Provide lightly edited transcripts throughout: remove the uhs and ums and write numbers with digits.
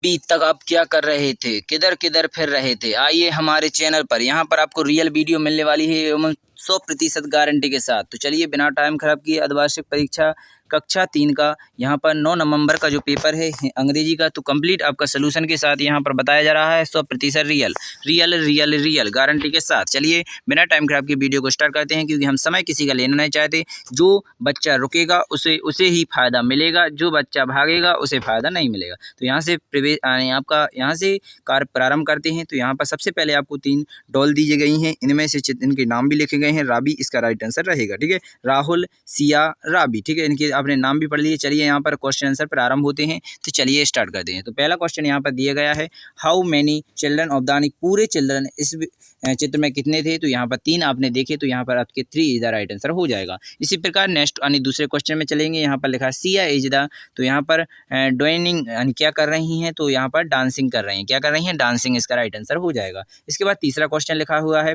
अभी तक आप क्या कर रहे थे, किधर किधर फिर रहे थे? आइए हमारे चैनल पर, यहाँ पर आपको रियल वीडियो मिलने वाली है एवं 100% गारंटी के साथ। तो चलिए बिना टाइम खराब किए अर्धवार्षिक परीक्षा कक्षा 3 का यहाँ पर 9 नवंबर का जो पेपर है अंग्रेजी का, तो कंप्लीट आपका सोल्यूशन के साथ यहाँ पर बताया जा रहा है। 100% real real real real guarantee के साथ। चलिए बिना टाइम खराब की वीडियो को स्टार्ट करते हैं, क्योंकि हम समय किसी का लेना नहीं चाहते। जो बच्चा रुकेगा उसे ही फ़ायदा मिलेगा, जो बच्चा भागेगा उसे फ़ायदा नहीं मिलेगा। तो यहाँ से प्रवेश आपका यहाँ से कार्य प्रारंभ करते हैं। तो यहाँ पर सबसे पहले आपको 3 डॉल दी गई हैं, इनमें से इनके नाम भी लिखे गए हैं। राबी इसका राइट आंसर रहेगा, ठीक है। राहुल, सिया, राबी, ठीक है। इनके आपने नाम भी पढ़ लिए। चलिए यहाँ पर क्वेश्चन आंसर प्रारंभ होते हैं। तो चलिए स्टार्ट करते हैं। तो पहला क्वेश्चन यहाँ पर दिया गया है, हाउ मैनी चिल्ड्रन ऑफ दानी, पूरे चिल्ड्रन इस चित्र में कितने थे? तो यहाँ पर 3 आपने देखे, तो यहाँ पर आपके 3 इज द राइट आंसर हो जाएगा। इसी प्रकार नेक्स्ट यानी दूसरे क्वेश्चन में चलेंगे। यहाँ पर लिखा सिया इज द, तो यहाँ पर ड्राइंग यानी क्या कर रही हैं? तो यहाँ पर डांसिंग कर रही हैं। क्या कर रही हैं? डांसिंग इसका राइट आंसर हो जाएगा। इसके बाद तीसरा क्वेश्चन लिखा हुआ है,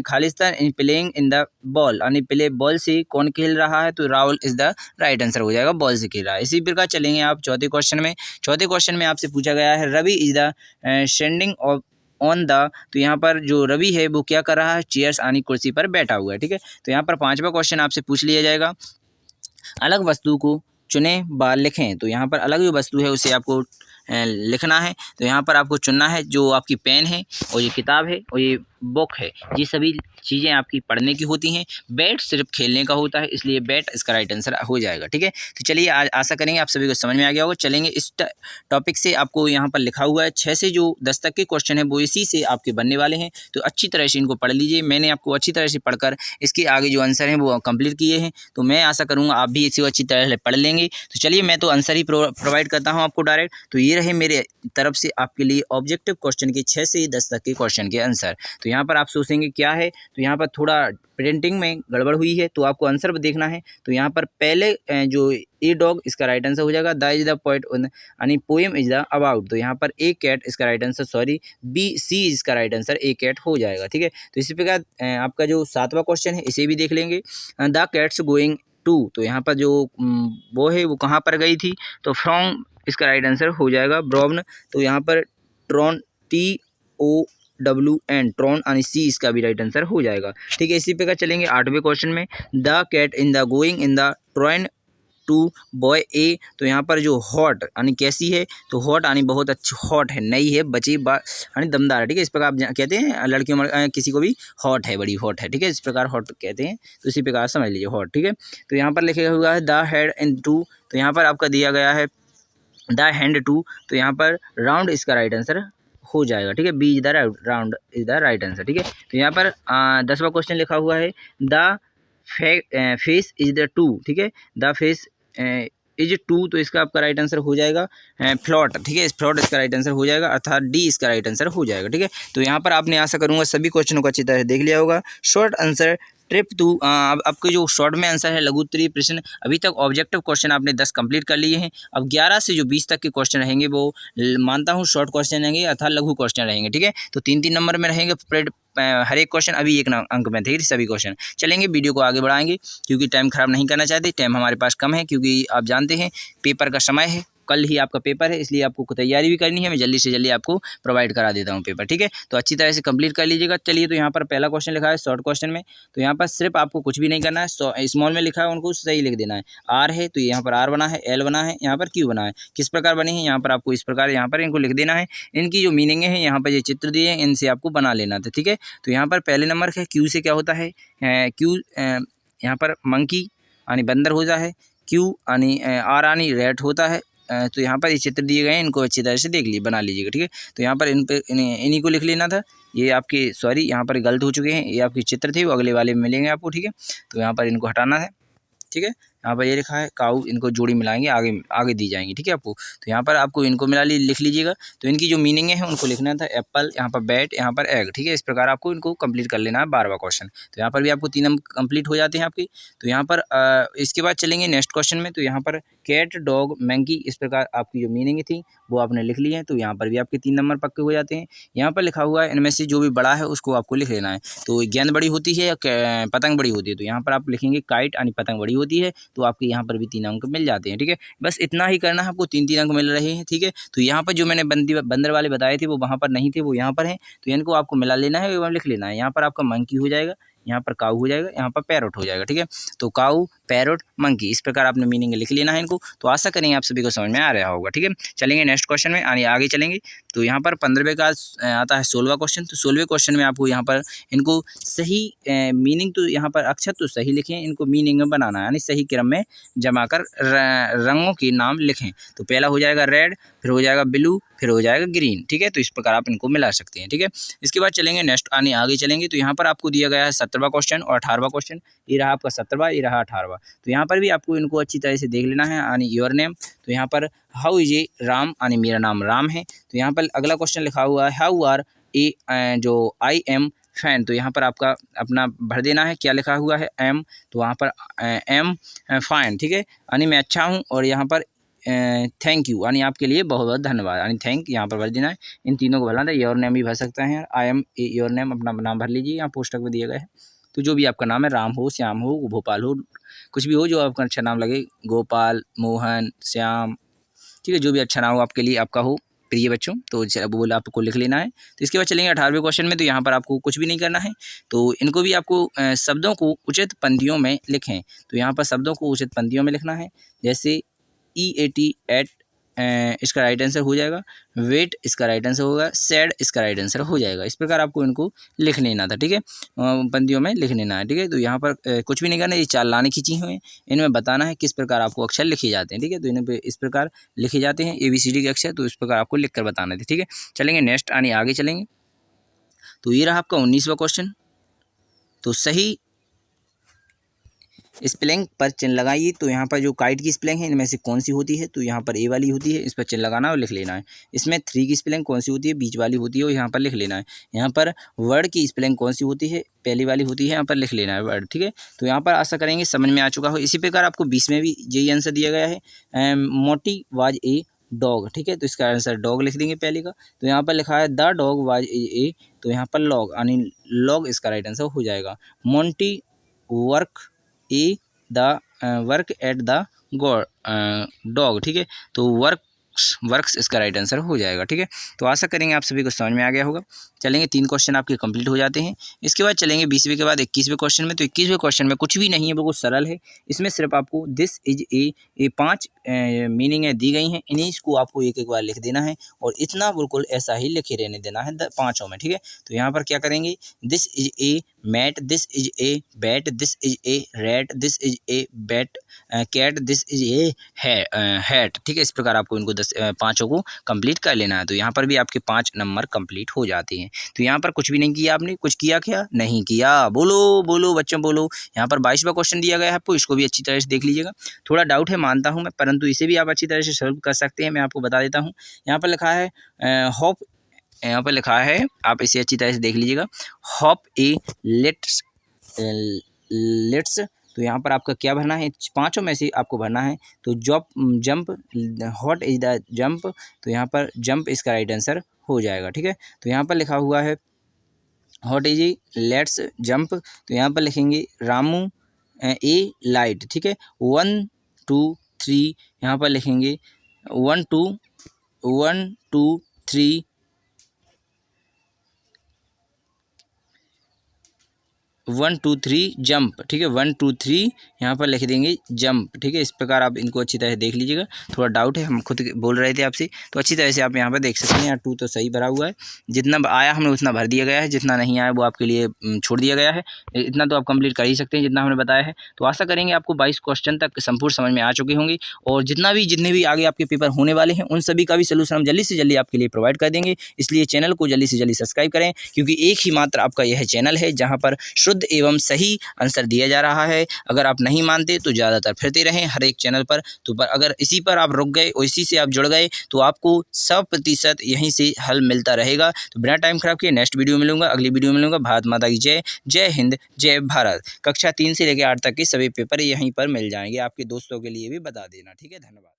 Khalistan in playing in the ball, यानी प्ले बॉल से कौन खेल रहा है? तो Rahul is the right answer हो जाएगा, बॉल से खेल रहा है। इसी प्रकार चलेंगे आप चौथे क्वेश्चन में। चौथे क्वेश्चन में आपसे पूछा गया है, Ravi is the standing on the, तो यहाँ पर जो रवि है वो क्या कर रहा है? चेयर्स यानी कुर्सी पर बैठा हुआ है, ठीक है। तो यहाँ पर पांचवा क्वेश्चन आपसे पूछ लिया जाएगा, अलग वस्तु को चुने बार लिखें। तो यहाँ पर अलग जो वस्तु है उसे आपको लिखना है। तो यहाँ पर आपको चुनना है, जो आपकी पेन है और ये किताब है और ये बुक है, ये सभी चीज़ें आपकी पढ़ने की होती हैं। बैट सिर्फ खेलने का होता है, इसलिए बैट इसका राइट आंसर हो जाएगा, ठीक है। तो चलिए आज आशा करेंगे आप सभी को समझ में आ गया होगा। चलेंगे इस टॉपिक से, आपको यहाँ पर लिखा हुआ है 6 से जो 10 तक के क्वेश्चन है वो इसी से आपके बनने वाले हैं। तो अच्छी तरह से इनको पढ़ लीजिए। मैंने आपको अच्छी तरह से पढ़कर इसके आगे जो आंसर हैं वो कंप्लीट किए हैं। तो मैं आशा करूँगा आप भी इसे अच्छी तरह से पढ़ लेंगे। तो चलिए मैं तो आंसर ही प्रोवाइड करता हूँ आपको डायरेक्ट। तो ये रहे मेरे तरफ से आपके लिए ऑब्जेक्टिव क्वेश्चन के 6 से 10 तक के क्वेश्चन के आंसर। तो यहाँ पर आप सोचेंगे क्या है, तो यहाँ पर थोड़ा प्रिंटिंग में गड़बड़ हुई है, तो आपको आंसर देखना है। तो यहाँ पर पहले जो ए डॉग इसका राइट आंसर हो जाएगा, द इज द पोएट यानी पोएम इज द अबाउट, तो यहाँ पर ए कैट इसका right answer, sorry B C इसका राइट आंसर ए कैट हो जाएगा, ठीक है। तो इसी प्रकार आपका जो 7वां क्वेश्चन है इसे भी देख लेंगे, द कैट्स गोइंग टू, तो यहाँ पर जो वो है वो कहाँ पर गई थी? तो फ्रॉम इसका राइट आंसर हो जाएगा ब्राउन, तो यहाँ पर ट्रॉन TOWN ट्रॉन यानी सी इसका भी राइट आंसर हो जाएगा, ठीक है। इसी प्रकार चलेंगे 8वें क्वेश्चन में, the cat in the going in the train to boy a, तो यहाँ पर जो हॉट यानी कैसी है? तो हॉट यानी बहुत अच्छी, हॉट है, नई है, बची यानी दमदार है, ठीक है। इस प्रकार आप कहते हैं लड़कियों किसी को भी हॉट है, बड़ी हॉट है, ठीक है। इस प्रकार हॉट कहते हैं, तो इसी प्रकार समझ लीजिए हॉट, ठीक है। तो यहाँ पर लिखा हुआ है द हेड इन टू, तो यहाँ पर आपका दिया गया है द हैंड टू, तो यहाँ पर राउंड इसका राइट आंसर हो जाएगा, ठीक है। B is the round is the right answer, ठीक है। तो यहाँ पर 10वां क्वेश्चन लिखा हुआ है, the face is the two, ठीक है। द फेस इज टू, तो इसका आपका राइट आंसर हो जाएगा फ्लॉट, ठीक है। फ्लॉट इसका राइट आंसर हो जाएगा, अर्थात डी इसका राइट आंसर हो जाएगा, ठीक है। तो यहाँ पर आपने आशा करूँगा सभी क्वेश्चनों को अच्छी तरह देख लिया होगा। शॉर्ट आंसर ट्रिप टू, अब आपके जो शॉर्ट में आंसर है लघु उत्तरीय प्रश्न, अभी तक ऑब्जेक्टिव क्वेश्चन आपने 10 कंप्लीट कर लिए हैं। अब 11 से जो 20 तक के क्वेश्चन रहेंगे वो मानता हूँ शॉर्ट क्वेश्चन रहेंगे अर्थात लघु क्वेश्चन रहेंगे, ठीक है। तो 3-3 नंबर में रहेंगे हर एक क्वेश्चन, अभी 1 अंक में थे सभी क्वेश्चन। चलेंगे वीडियो को आगे बढ़ाएंगे, क्योंकि टाइम खराब नहीं करना चाहते। टाइम हमारे पास कम है, क्योंकि आप जानते हैं पेपर का समय है, कल ही आपका पेपर है, इसलिए आपको तैयारी भी करनी है। मैं जल्दी से जल्दी आपको प्रोवाइड करा देता हूँ पेपर, ठीक है। तो अच्छी तरह से कंप्लीट कर लीजिएगा। चलिए तो यहाँ पर पहला क्वेश्चन लिखा है शॉर्ट क्वेश्चन में, तो यहाँ पर सिर्फ आपको कुछ भी नहीं करना है, स्मॉल में लिखा है उनको सही लिख देना है। आर है तो यहाँ पर आर बना है, एल बना है, यहाँ पर क्यू बना है। किस प्रकार बने हैं? यहाँ पर आपको इस प्रकार यहाँ पर इनको लिख देना है। इनकी जो मीनिंग है यहाँ पर ये चित्र दिए हैं, इनसे आपको बना लेना था, ठीक है। तो यहाँ पर पहले नंबर है क्यू से क्या होता है? क्यू यहाँ पर मंकी यानी बंदर होता है, क्यू यानी आर यानी रैट होता है। तो यहाँ पर ये चित्र दिए गए हैं, इनको अच्छी तरह से देख लीजिए, बना लीजिएगा, ठीक है। तो यहाँ पर इन्हीं को लिख लेना था। ये आपके सॉरी यहाँ पर गलत हो चुके हैं, ये आपके चित्र थे वो अगले वाले में मिलेंगे आपको, ठीक है। तो यहाँ पर इनको हटाना है, ठीक है। यहाँ पर ये लिखा है काऊ, इनको जोड़ी मिलाएंगे, आगे दी जाएंगी, ठीक है आपको। तो यहाँ पर आपको इनको लिख लीजिएगा। तो इनकी जो मीनिंग है उनको लिखना था, एप्पल, यहाँ पर बैट, यहाँ पर एग, ठीक है। इस प्रकार आपको इनको कंप्लीट कर लेना है 12वां क्वेश्चन। तो यहाँ पर भी आपको 3 अंक कंप्लीट हो जाते हैं आपके। तो यहाँ पर इसके बाद चलेंगे नेक्स्ट क्वेश्चन में। तो यहाँ पर कैट, डॉग, मैंकी, इस प्रकार आपकी जो मीनिंग थी वो आपने लिख ली है। तो यहाँ पर भी आपके 3 नंबर पक्के हो जाते हैं। यहाँ पर लिखा हुआ है इनमें से जो भी बड़ा है उसको आपको लिख लेना है। तो गेंद बड़ी होती है या पतंग बड़ी होती है? तो यहाँ पर आप लिखेंगे काइट यानी पतंग बड़ी होती है, तो आपके यहाँ पर भी 3 अंक मिल जाते हैं। ठीक है, बस इतना ही करना है आपको, 3-3 अंक मिल रहे हैं। ठीक है, तो यहाँ पर जो मैंने बंदर वाले बताए थे वो वहाँ पर नहीं थे, वो यहाँ पर हैं, तो इनको आपको मिला लेना है एवं लिख लेना है। यहाँ पर आपका मंकी हो जाएगा, यहाँ पर काऊ हो जाएगा, यहाँ पर पैरोट हो जाएगा। ठीक है, तो काऊ, पैरोट, मंकी, इस प्रकार आपने मीनिंग लिख लेना है इनको। तो आशा करेंगे आप सभी को समझ में आ रहा होगा। ठीक है, चलेंगे नेक्स्ट क्वेश्चन में, आगे चलेंगे। तो यहाँ पर 15वें का आता है 16वां क्वेश्चन। तो 16वें क्वेश्चन में आपको यहाँ पर इनको सही मीनिंग, तो यहाँ पर अक्षर तो सही लिखें, इनको मीनिंग में बनाना है, यानी सही क्रम में जमा कर रंगों के नाम लिखें। तो पहला हो जाएगा रेड, फिर हो जाएगा ब्लू, फिर हो जाएगा ग्रीन। ठीक है, तो इस प्रकार आप इनको मिला सकते हैं। ठीक है, इसके बाद चलेंगे नेक्स्ट आगे चलेंगे। तो यहाँ पर आपको दिया गया है 17वां क्वेश्चन और 18वां क्वेश्चन। ये रहा आपका 17वां, ये रहा 18वां। तो यहाँ पर भी आपको इनको अच्छी तरह से देख लेना है, यानी योर नेम। तो यहाँ पर हाउ इज ए राम, यानी मेरा नाम राम है। तो यहाँ पर अगला क्वेश्चन लिखा हुआ है हाउ आर ए, जो आई एम फैन। तो यहाँ पर आपका अपना भर देना है, क्या लिखा हुआ है एम, तो वहाँ पर एम फाइन। ठीक है, यानी मैं अच्छा हूँ, और यहाँ पर थैंक यू, यानी आपके लिए बहुत बहुत धन्यवाद, यानी थैंक यहाँ पर भर देना है। इन तीनों को भरना था, योर नेम भी भर सकते हैं, आई एम योर नेम अपना नाम भर लीजिए, यहाँ पोस्टर में दिया गया है। तो जो भी आपका नाम है, राम हो, श्याम हो, भोपाल हो, कुछ भी हो जो आपका अच्छा नाम लगे, गोपाल, मोहन, श्याम, ठीक है, जो भी अच्छा नाम हो आपके लिए, आपका हो प्रिय बच्चों, तो वो बोला आपको लिख लेना है। तो इसके बाद चलेंगे 18वें क्वेश्चन में। तो यहाँ पर आपको कुछ भी नहीं करना है, तो इनको भी आपको शब्दों को उचित पंक्तियों में लिखें। तो यहाँ पर शब्दों को उचित पंक्तियों में लिखना है, जैसे EAT एट इसका राइट आंसर हो जाएगा, वेट इसका राइट आंसर होगा, सैड इसका राइट आंसर हो जाएगा। इस प्रकार आपको इनको लिख लेना था। ठीक है, पंक्तियों में लिख लेना है। ठीक है, तो यहाँ पर कुछ भी नहीं करना, ये 4 लाने खींची हुई हैं, इनमें बताना है किस प्रकार आपको अक्षर लिखे जाते हैं। ठीक है, तो इन्हें इस प्रकार लिखे जाते हैं ABCD के अक्षर, तो इस प्रकार आपको लिख कर बताना थे। ठीक है, चलेंगे नेक्स्ट आगे चलेंगे। तो ये रहा आपका 19वां क्वेश्चन। तो सही स्पेलिंग पर चिन्ह लगाइए। तो यहाँ पर जो काइट की स्पेलिंग है इनमें से कौन सी होती है, तो यहाँ पर ए वाली होती है, इस पर चिन्ह लगाना और लिख लेना है। इसमें 3 की स्पेलिंग कौन सी होती है, बीच वाली होती है, और यहाँ पर लिख लेना है। यहाँ पर वर्ड की स्पेलिंग कौन सी होती है, पहली वाली होती है, यहाँ पर लिख लेना है वर्ड। ठीक है, तो यहाँ पर आशा करेंगे समझ में आ चुका हो। इसी प्रकार आपको 20 में भी यही आंसर दिया गया है, मोटी वाज ए डॉग। ठीक है, तो इसका आंसर डॉग लिख देंगे पहले का। तो यहाँ पर लिखा है द डॉग वाज ए, तो यहाँ पर लॉग, यानी लॉग इसका राइट आंसर हो जाएगा। Monty work A the work at the dog. ठीक है, तो वर्क्स इसका राइट आंसर हो जाएगा। ठीक है, तो आशा करेंगे आप सभी को समझ में आ गया होगा। चलेंगे 3 क्वेश्चन आपके कंप्लीट हो जाते हैं। इसके बाद चलेंगे 20वें के बाद 21वें क्वेश्चन में। तो 21वें क्वेश्चन में कुछ भी नहीं है, बिल्कुल सरल है। इसमें सिर्फ आपको दिस इज ए 5 मीनिंगें दी गई हैं, इन्हीं को आपको एक बार लिख देना है, और इतना बिल्कुल ऐसा ही लिखे रहने देना है 5 में। ठीक है, तो यहाँ पर क्या करेंगे, this is a mat, this is a bat, this is a rat, this is a bat cat, this is a hat. ठीक है, इस प्रकार आपको इनको 5 को कंप्लीट कर लेना है। तो यहाँ पर भी आपके 5 नंबर कंप्लीट हो जाते हैं। तो यहाँ पर कुछ भी नहीं किया आपने, कुछ किया क्या, नहीं किया, बोलो बोलो बच्चों बोलो। यहाँ पर 22वां क्वेश्चन दिया गया है आपको, इसको भी अच्छी तरह से देख लीजिएगा। थोड़ा डाउट है मानता हूँ मैं, परंतु इसे भी आप अच्छी तरह से सॉल्व कर सकते हैं, मैं आपको बता देता हूँ। यहाँ पर लिखा है होप, यहाँ पर लिखा है, आप इसे अच्छी तरह से देख लीजिएगा, होप ए लेट्स। तो यहाँ पर आपका क्या भरना है, 5 में से आपको भरना है। तो jump, what is the jump, तो यहाँ पर जंप इसका राइट आंसर हो जाएगा। ठीक है, तो यहाँ पर लिखा हुआ है व्हाट इज लेट्स जंप, तो यहाँ पर लिखेंगे रामू ए लाइट। ठीक है, 1 2 3, यहाँ पर लिखेंगे 1 2 3 1 2 3 जंप। ठीक है, 1 2 3 यहाँ पर लिख देंगे जंप। ठीक है, इस प्रकार आप इनको अच्छी तरह से देख लीजिएगा। थोड़ा डाउट है, हम खुद बोल रहे थे आपसे, तो अच्छी तरह से आप यहाँ पर देख सकते हैं। यहाँ 2 तो सही भरा हुआ है, जितना आया हमने उतना भर दिया गया है, जितना नहीं आया वो आपके लिए छोड़ दिया गया है। इतना तो आप कंप्लीट कर ही सकते हैं जितना हमने बताया है। तो आशा करेंगे आपको 22 क्वेश्चन तक संपूर्ण समझ में आ चुके होंगे, और जितने भी आगे आपके पेपर होने वाले हैं उन सभी का भी सलूशन हम जल्दी से जल्दी आपके लिए प्रोवाइड कर देंगे। इसलिए चैनल को जल्दी से जल्दी सब्सक्राइब करें, क्योंकि एक ही मात्र आपका यह चैनल है जहाँ पर शुद्ध एवं सही आंसर दिया जा रहा है। अगर आप नहीं मानते तो ज़्यादातर फिरते रहें हर एक चैनल पर, तो अगर इसी पर आप रुक गए और इसी से आप जुड़ गए तो आपको 100% यहीं से हल मिलता रहेगा। तो बिना टाइम खराब किए नेक्स्ट वीडियो मिलूंगा, अगली वीडियो मिलूंगा। भारत माता की जय, जय हिंद, जय भारत। कक्षा 3 से लेकर 8 तक के सभी पेपर यहीं पर मिल जाएंगे, आपके दोस्तों के लिए भी बता देना। ठीक है, धन्यवाद।